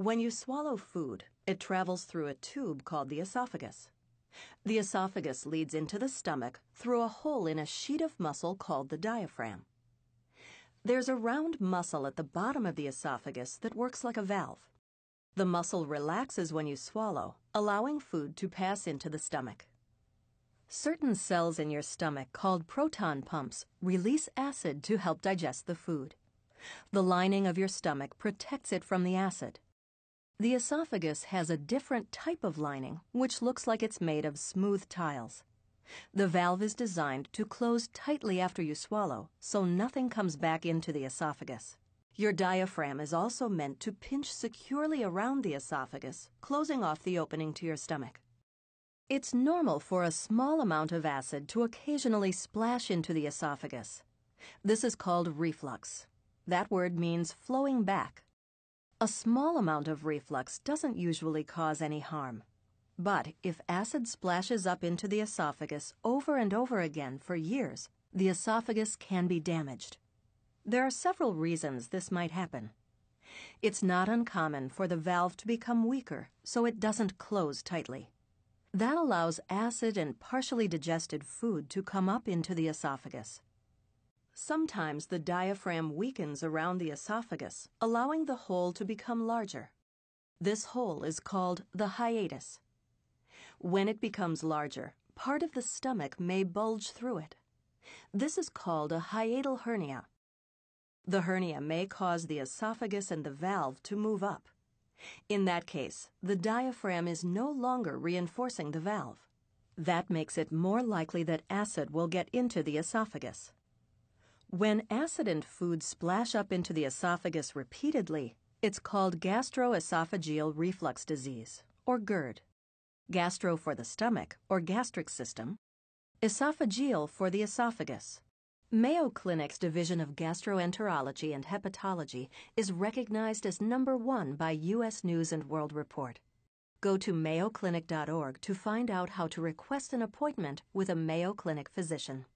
When you swallow food, it travels through a tube called the esophagus. The esophagus leads into the stomach through a hole in a sheet of muscle called the diaphragm. There's a round muscle at the bottom of the esophagus that works like a valve. The muscle relaxes when you swallow, allowing food to pass into the stomach. Certain cells in your stomach, called proton pumps, release acid to help digest the food. The lining of your stomach protects it from the acid. The esophagus has a different type of lining, which looks like it's made of smooth tiles. The valve is designed to close tightly after you swallow, so nothing comes back into the esophagus. Your diaphragm is also meant to pinch securely around the esophagus, closing off the opening to your stomach. It's normal for a small amount of acid to occasionally splash into the esophagus. This is called reflux. That word means flowing back. A small amount of reflux doesn't usually cause any harm. But if acid splashes up into the esophagus over and over again for years, the esophagus can be damaged. There are several reasons this might happen. It's not uncommon for the valve to become weaker, so it doesn't close tightly. That allows acid and partially digested food to come up into the esophagus. Sometimes the diaphragm weakens around the esophagus, allowing the hole to become larger. This hole is called the hiatus. When it becomes larger, part of the stomach may bulge through it. This is called a hiatal hernia. The hernia may cause the esophagus and the valve to move up. In that case, the diaphragm is no longer reinforcing the valve. That makes it more likely that acid will get into the esophagus. When acid and food splash up into the esophagus repeatedly, it's called gastroesophageal reflux disease, or GERD. Gastro for the stomach, or gastric system. Esophageal for the esophagus. Mayo Clinic's Division of Gastroenterology and Hepatology is recognized as #1 by U.S. News & World Report. Go to mayoclinic.org to find out how to request an appointment with a Mayo Clinic physician.